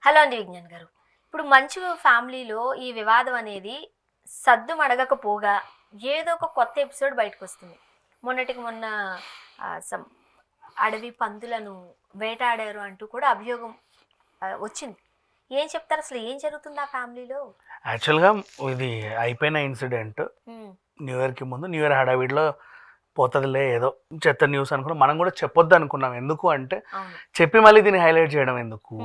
Hello అండి విజ్ఞాన్ గారు. ఇప్పుడు మంచు ఫ్యామిలీలో ఈ వివాదం అనేది సద్దు మడగకపోగా ఏదో ఒక కొత్త ఎపిసోడ్ బయటకు వస్తుంది. మొన్నటికి మొన్న సమ్ అడవి పందులను వేటాడారు అంటూ కూడా అభియోగం వచ్చింది. ఏం చెప్తారు, అసలు ఏం జరుగుతుంది ఆ ఫ్యామిలీలో? యాక్చువల్గా ఇది అయిపోయిన ఇన్సిడెంట్. న్యూ ఇయర్కి ముందు న్యూ ఇయర్ హడావిడిలో పోతుందిలే ఏదో చెత్త న్యూస్ అనుకున్నాం. మనం కూడా చెప్పొద్దు అనుకున్నాం. ఎందుకు అంటే చెప్పి మళ్ళీ దీన్ని హైలైట్ చేయడం ఎందుకు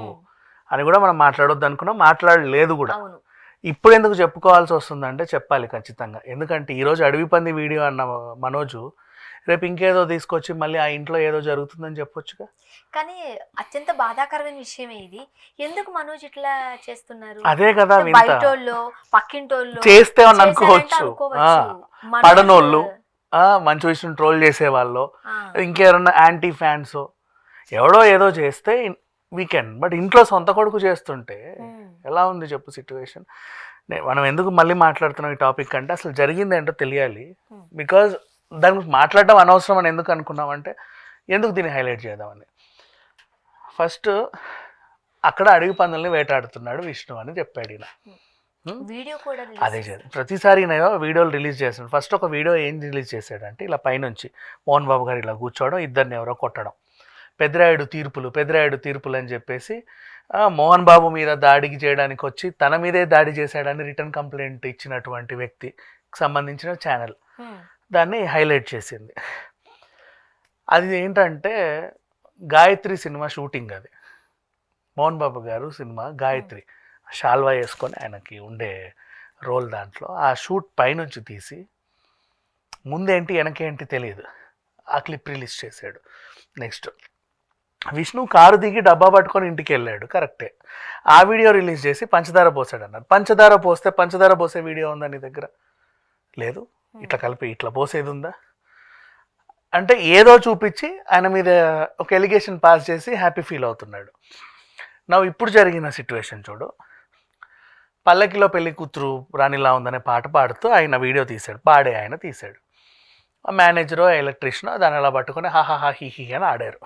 అని కూడా మనం మాట్లాడొద్దు అనుకున్నాం. మాట్లాడలేదు కూడా. ఇప్పుడు ఎందుకు చెప్పుకోవాల్సి వస్తుందంటే చెప్పాలి ఖచ్చితంగా. ఎందుకంటే ఈరోజు అడవి పంది వీడియో అన్న మనోజు రేపు ఇంకేదో తీసుకొచ్చి మళ్ళీ ఆ ఇంట్లో ఏదో జరుగుతుందని చెప్పొచ్చుగా. కానీ అత్యంత బాధాకరమైన విషయమే ఇది. ఎందుకు మనోజ్ ఇట్లా చేస్తున్నారు? అదే కదా, బయటోళ్ళు పక్కింటోళ్ళు చేస్తే అని అనుకోవచ్చు. పడనోళ్ళు, మంచి విషయం ట్రోల్ చేసేవాళ్ళు, ఇంకెవరన్నా యాంటీ ఫ్యాన్స్ ఎవడో ఏదో చేస్తే వీకెండ్. బట్ ఇంట్లో సొంత కొడుకు చేస్తుంటే ఎలా ఉంది చెప్పు సిచ్యువేషన్. మనం ఎందుకు మళ్ళీ మాట్లాడుతున్నాం ఈ టాపిక్ అంటే అసలు జరిగింది ఏంటో తెలియాలి. బికాజ్ దాని గురించి మాట్లాడడం అనవసరం అని ఎందుకు అనుకున్నామంటే ఎందుకు దీన్ని హైలైట్ చేద్దామని. ఫస్ట్ అక్కడ అడవి పందుల్ని వేటాడుతున్నాడు విష్ణు అని చెప్పాడు ఈయన. అదే ప్రతిసారి నేను వీడియోలు రిలీజ్ చేస్తాను. ఫస్ట్ ఒక వీడియో ఏం రిలీజ్ చేశాడంటే ఇలా పైనుంచి మోహన్ బాబు గారు ఇలా కూర్చోవడం, ఇద్దరిని ఎవరో కొట్టడం, పెద్దిరాయుడు తీర్పులు అని చెప్పేసి మోహన్ బాబు మీద దాడికి చేయడానికి వచ్చి తన మీదే దాడి చేశాడని రిటర్న్ కంప్లైంట్ ఇచ్చినటువంటి వ్యక్తికి సంబంధించిన ఛానల్ దాన్ని హైలైట్ చేసింది. అది ఏంటంటే గాయత్రి సినిమా షూటింగ్. అది మోహన్ బాబు గారు సినిమా గాయత్రి, షాల్వా వేసుకొని ఆయనకి ఉండే రోల్. దాంట్లో ఆ షూట్ పైనుంచి తీసి ముందేంటి వెనకేంటి తెలియదు ఆ క్లిప్ రిలీజ్ చేశాడు. నెక్స్ట్ విష్ణు కారు దిగి డబ్బా పట్టుకొని ఇంటికి వెళ్ళాడు, కరెక్టే. ఆ వీడియో రిలీజ్ చేసి పంచదార పోసాడు అన్నారు. పంచదార పోసే వీడియో ఉందా నీ దగ్గర? లేదు. ఇట్లా కలిపి ఇట్లా పోసేది ఉందా అంటే ఏదో చూపించి ఆయన మీద ఒక ఎలిగేషన్ పాస్ చేసి హ్యాపీ ఫీల్ అవుతున్నాడు. నా ఇప్పుడు జరిగిన సిచ్యువేషన్ చూడు. పల్లకిలో పెళ్లి కూతురు రాణిలా ఉందనే పాట పాడుతూ ఆయన వీడియో తీశాడు, ఆయన తీశాడు. ఆ మేనేజరో ఎలక్ట్రీషియనో దాన్ని అలా పట్టుకొని హాహా హీ అని ఆడారు.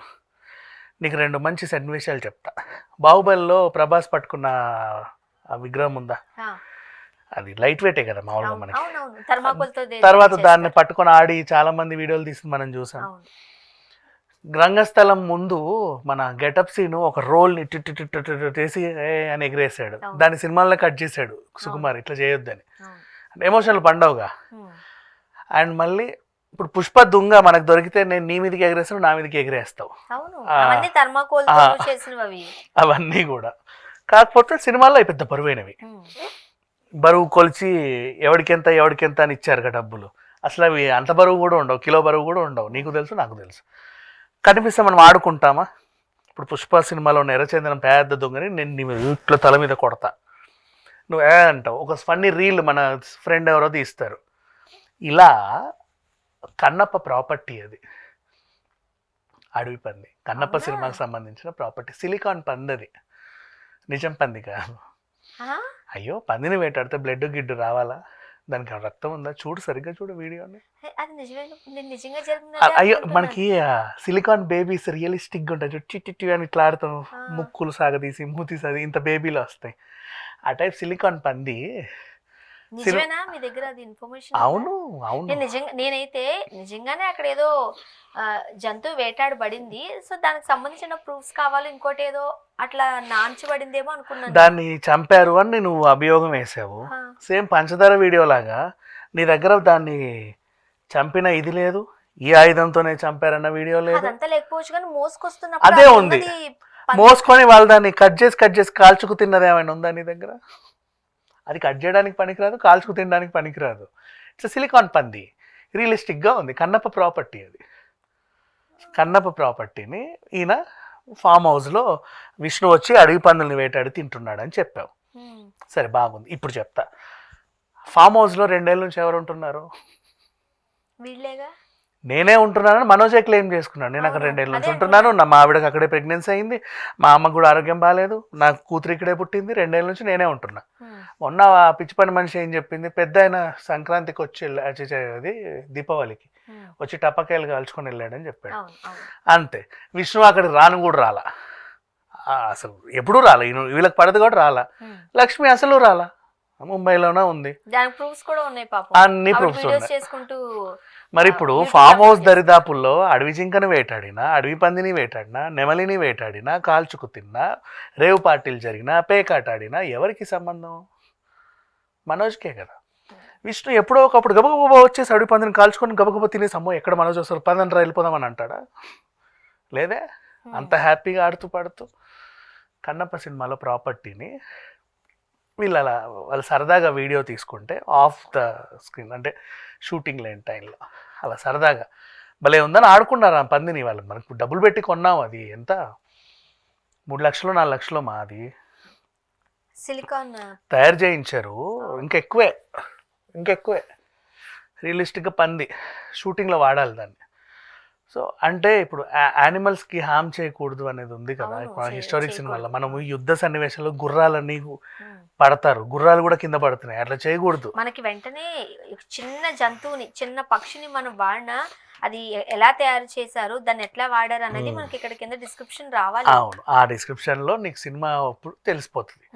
నీకు రెండు మంచి సన్నివేశాలు చెప్తా. బాహుబలిలో ప్రభాస్ పట్టుకున్న ఆ విగ్రహం ఉందా, అది లైట్ వెయిటే కదా మామూలుగా మనకి. తర్వాత దాన్ని పట్టుకొని ఆడి చాలా మంది వీడియోలు తీసి మనం చూసాం. రంగస్థలం ముందు మన గెటప్ సీను ఒక రోల్ని చేసి అని ఎగిరేసాడు. దాని సినిమాల్లో కట్ చేశాడు సుకుమార్, ఇట్లా చేయొద్దని. ఎమోషనల్ పండవుగా. అండ్ మళ్ళీ ఇప్పుడు పుష్ప దుంగ మనకు దొరికితే నేను నీ మీదకి ఎగిరేస్తాను, నా మీదకి ఎగిరేస్తావు, అవన్నీ కూడా. కాకపోతే సినిమాల్లో పెద్ద బరువైనవి, బరువు కొలిచి ఎవడికెంత అని ఇచ్చారు కదా డబ్బులు. అసలు అవి అంత బరువు కూడా ఉండవు, కిలో బరువు కూడా ఉండవు. నీకు తెలుసు, నాకు తెలుసు. కనిపిస్తే మనం ఆడుకుంటామా? ఇప్పుడు పుష్ప సినిమాలో ఉన్న ఎర్రచందనం పెద్ద దొంగని నేను నీ ఇట్లా తల మీద కొడతా, నువ్వు అంటావు. ఒక ఫన్నీ రీల్ మన ఫ్రెండ్ ఎవరో తీస్తారు. ఇలా కన్నప్ప ప్రాపర్టీ అది, అడవి పంది. కన్నప్ప సినిమాకి సంబంధించిన ప్రాపర్టీ. సిలికాన్ పంది అది, నిజం పంది కాదు. అయ్యో, పందిని వేటాడితే బ్లడ్ గిడ్డు రావాలా? దానికి రక్తం ఉందా? చూడు, సరిగ్గా చూడు వీడియోని. అయ్యో, మనకి సిలికాన్ బేబీస్ రియలిస్టిక్గా ఉంటాయి, చిట్టి అని ఇట్లా ఆడుతాం, ముక్కులు సాగదీసి మూతి సాగి ఇంత బేబీలు వస్తాయి. ఆ టైప్ సిలికాన్ పంది. అవును అవును, నేనైతే నిజంగానే అక్కడ ఏదో జంతువు వేటాడబడింది, సో దానికి సంబంధించిన ప్రూఫ్స్ కావాలి, ఇంకోటి ఏదో అట్లా నాంచబడిందేమో అనుకున్నాను. దాన్ని చంపారు అని నువ్వు అభియోగం వేసావు. సేమ్ పంచదార వీడియో లాగా నీ దగ్గర దాన్ని చంపిన ఇది లేదు, ఈ ఆయుధంతోనే చంపారన్న వీడియో లేదు. అదంతా లేకపోవచ్చు కానీ మోసుకొస్తున్న అదే ఉంది. మోసుకొని వాళ్ళు దాన్ని కట్ చేసి కాల్చుకు తిన్నది ఏమైనా ఉందా నీ దగ్గర? అది కట్ చేయడానికి పనికిరాదు, కాల్చుకు తినడానికి పనికిరాదు. ఇట్స్ సిలికాన్ పంది, రియలిస్టిక్గా ఉంది. కన్నప్ప ప్రాపర్టీ అది. కన్నప్ప ప్రాపర్టీని ఈయన ఫామ్ హౌస్లో విష్ణు వచ్చి అడవి పందుల్ని వేటాడి తింటున్నాడు అని చెప్పావు. సరే, బాగుంది. ఇప్పుడు చెప్తా. ఫామ్ హౌస్లో 2 ఏళ్ళ నుంచి ఎవరు ఉంటున్నారు? నేనే ఉంటున్నానని మనోజే క్లెయిమ్ చేసుకున్నాను. నేను అక్కడ 2 ఏళ్ళ నుంచి ఉంటున్నాను, మా ఆవిడకి అక్కడే ప్రెగ్నెన్సీ అయింది, మా అమ్మకు కూడా ఆరోగ్యం బాగాలేదు, నా కూతురు ఇక్కడే పుట్టింది, 2 ఏళ్ళ నుంచి నేనే ఉంటున్నా. మొన్న పిచ్చి పని మనిషి ఏం చెప్పింది, పెద్ద ఆయన సంక్రాంతికి వచ్చి అది దీపావళికి వచ్చి టపాకాయలు కాల్చుకొని వెళ్ళాడని చెప్పాడు. అంతే. విష్ణు అక్కడికి రాను కూడా రాలా. అసలు ఎప్పుడూ రాలా, వీళ్ళకి పడదు కూడా రాలా. లక్ష్మి అసలు రాలా, ముంబైలోనే ఉంది. దానికి ప్రూఫ్స్ కూడా ఉన్నాయి పాపం, అన్ని ప్రూఫ్స్ ఉన్నాయి. చేసుకుంటూ. మరి ఇప్పుడు ఫామ్ హౌస్ దరిదాపుల్లో అడవి జింకను వేటాడినా, అడవి పందిని వేటాడినా, నెమలిని వేటాడినా, కాల్చుకు తిన్నా, రేవు పార్టీలు జరిగినా, పేకాట ఆడినా ఎవరికి సంబంధం? మనోజ్కే కదా. విష్ణు ఎప్పుడో ఒకప్పుడు గబగబా వచ్చేసి అడవి పందిని కాల్చుకొని గబగబా తినేసి అమ్మో ఎక్కడ మనోజ్ వస్తారు, పందని రా వెళ్ళిపోదామని అంటాడా? లేదే. అంత హ్యాపీగా ఆడుతూ పాడుతూ కన్నప్ప సినిమాలో ప్రాపర్టీని వాళ్ళు సరదాగా వీడియో తీసుకుంటే ఆఫ్ ద స్క్రీన్, అంటే షూటింగ్ లేని టైంలో అలా సరదాగా భలే ఉందని ఆడుకున్నారు ఆ పందిని. వాళ్ళు మనకు డబ్బులు పెట్టి కొన్నాం, అది ఎంత 3 లక్షలు 4 లక్షలు మాది సిలికాన్ తయారు చేయించారు. ఇంకెక్కువే రియలిస్టిక్గా పంది షూటింగ్లో వాడాలి దాన్ని. సో అంటే ఇప్పుడు యానిమల్స్కి హామ్ చేయకూడదు అనేది ఉంది కదా. ఇప్పుడు హిస్టారిక్ సినిమాలో మనము యుద్ధ సన్నివేశాల్లో గుర్రాలన్నీ పడతారు, గుర్రాలు కూడా కింద పడుతున్నాయి, అట్లా చేయకూడదు. మనకి వెంటనే చిన్న జంతువుని, చిన్న పక్షిని మనం వాడినా అది ఎలా తయారు చేశారు, దాన్ని ఎట్లా వాడారు అనేది మనకి ఇక్కడ కింద డిస్క్రిప్షన్ రావాలి. అవును, ఆ డిస్క్రిప్షన్లో నీకు సినిమా అప్పుడు తెలిసిపోతుంది.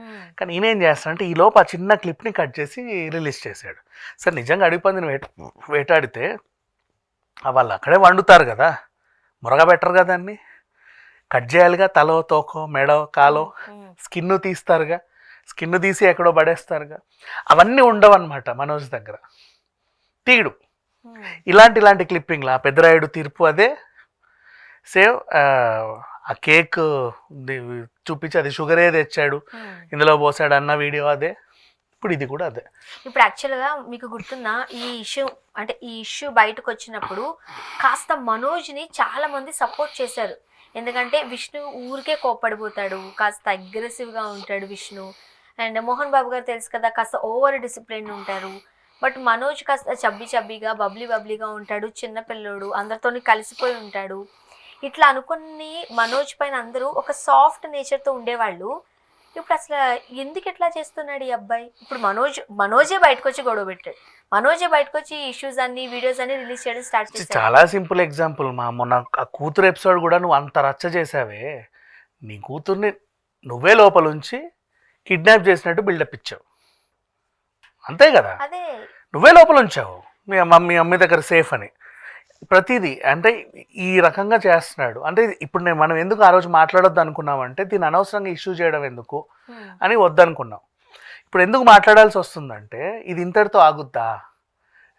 కానీ ఈయనేం చేస్తాడంటే ఈ లోపు ఆ చిన్న క్లిప్ని కట్ చేసి రిలీజ్ చేశాడు. సరే నిజంగా అడవి పందిని వేటాడితే వాళ్ళు అక్కడే వండుతారు కదా, మురగా బెటర్ కదా, దాన్ని కట్ చేయాలిగా, తలో తోకో మెడో కాలో, స్కిన్ తీస్తారుగా, స్కిన్ తీసి ఎక్కడో పడేస్తారుగా, అవన్నీ ఉండవు అనమాట మనోజ్ దగ్గర. తీయడు ఇలాంటి క్లిప్పింగ్లు. ఆ పెద్దరాయుడు తీర్పు అదే, సేవ్ ఆ కేక్ చూపించి అది షుగరే తెచ్చాడు ఇందులో పోసాడు అన్న వీడియో అదే, ఇప్పుడు ఇది కూడా అదే. ఇప్పుడు యాక్చువల్గా మీకు గుర్తున్న ఈ ఇష్యూ బయటకు వచ్చినప్పుడు కాస్త మనోజ్ని చాలా మంది సపోర్ట్ చేశారు. ఎందుకంటే విష్ణు ఊరికే కోప్పడిపోతాడు, కాస్త అగ్రెసివ్గా ఉంటాడు విష్ణు. అండ్ మోహన్ బాబు గారు తెలుసు కదా, కాస్త ఓవర్ డిసిప్లిన్ ఉంటారు. బట్ మనోజ్ కాస్త చబ్బీగా బబ్లీగా ఉంటాడు, చిన్నపిల్లోడు, అందరితోని కలిసిపోయి ఉంటాడు. ఇట్లా అనుకుని మనోజ్ పైన అందరూ ఒక సాఫ్ట్ నేచర్తో ఉండేవాళ్ళు. ఇప్పుడు అసలు ఎందుకు ఎట్లా చేస్తున్నాడు ఈ అబ్బాయి? ఇప్పుడు మనోజే బయటకు వచ్చి గొడవ పెట్టాడు, మనోజే బయటకు వచ్చి ఇష్యూస్ అన్ని వీడియోస్ అన్ని రిలీజ్ చేయడం స్టార్ట్ చేశాడు. చాలా సింపుల్ ఎగ్జాంపుల్, మొన్న ఆ కూతురు ఎపిసోడ్ కూడా నువ్వు అంత రచ్చ చేసావే, నీ కూతుర్ని నువ్వే లోపల ఉంచి కిడ్నాప్ చేసినట్టు బిల్డప్ ఇచ్చావు, అంతే కదా. అదే నువ్వే లోపల ఉంచావు, మీ అమ్మ దగ్గర సేఫ్ అని. ప్రతిదీ అంటే ఈ రకంగా చేస్తున్నాడు. అంటే ఇప్పుడు మనం ఎందుకు ఆ రోజు మాట్లాడొద్దు అనుకున్నామంటే దీన్ని అనవసరంగా ఇష్యూ చేయడం ఎందుకు అని వద్దనుకున్నాం. ఇప్పుడు ఎందుకు మాట్లాడాల్సి వస్తుందంటే ఇది ఇంతటితో ఆగుద్దా,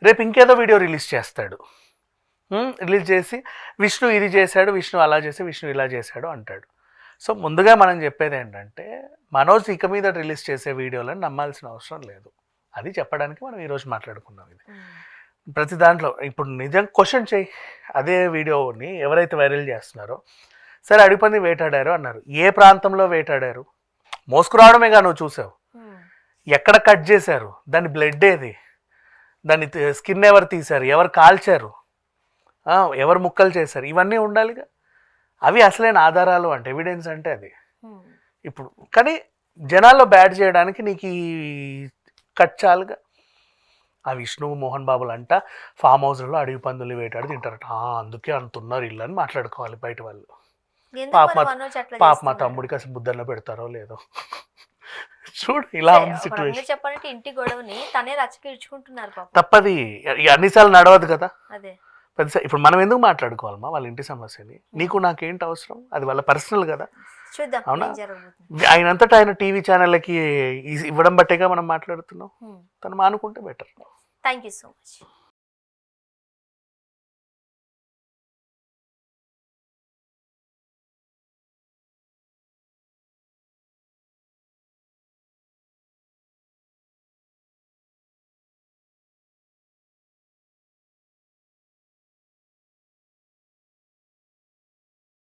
రేపు ఇంకేదో వీడియో రిలీజ్ చేస్తాడు, రిలీజ్ చేసి విష్ణు ఇది చేశాడు, విష్ణు అలా చేసి, విష్ణు ఇలా చేశాడు అంటాడు. సో ముందుగా మనం చెప్పేది ఏంటంటే మనోజ్ ఇక మీద రిలీజ్ చేసే వీడియోలను నమ్మాల్సిన అవసరం లేదు, అది చెప్పడానికి మనం ఈరోజు మాట్లాడుకున్నాం. ఇది ప్రతి దాంట్లో ఇప్పుడు నిజం క్వశ్చన్ చేయి, అదే వీడియోని ఎవరైతే వైరల్ చేస్తున్నారో, సరే అడిపంది వేటాడారు అన్నారు, ఏ ప్రాంతంలో వేటాడారు? మోసుకురావడమేగా నువ్వు చూసావు, ఎక్కడ కట్ చేశారు, దాని బ్లడ్ ఏది, దాని స్కిన్ ఎవరు తీశారు, ఎవరు కాల్చారు, ఎవరు ముక్కలు చేశారు, ఇవన్నీ ఉండాలిగా. అవి అసలైన ఆధారాలు అంటే ఎవిడెన్స్ అంటే అది. ఇప్పుడు కానీ జనాల్లో బ్యాడ్ చేయడానికి నీకు ఈ కట్ చాలుగా. ఆ విష్ణు మోహన్ బాబులు అంట ఫామ్ హౌస్లలో అడవి పందులు వేటాడి తింటారట, అందుకే అంటున్నారు ఇల్లు అని మాట్లాడుకోవాలి బయట వాళ్ళు. పాప మా తమ్ముడికి అసలు బుద్ధన్న పెడతారో లేదో చూడు, ఇలా ఉంది సిచ్యువేషన్. చెప్పాలంటే ఇంటి గొడవని తనే రచ్చకి ఇచ్చుకుంటున్నారు, తప్పది, అన్నిసార్లు నడవదు కదా. అదే ఇప్పుడు మనం ఎందుకు మాట్లాడుకోవాలమ్మా వాళ్ళ ఇంటి సమస్యని, నీకు నాకేంటి అవసరం, అది వాళ్ళ పర్సనల్ కదా. అవునా, ఆయనంతటా ఆయన టీవీ ఛానళ్ళకి ఇవ్వడం బట్టేగా మనం మాట్లాడుతున్నాం, తను మానుకుంటే better. Thank you so much.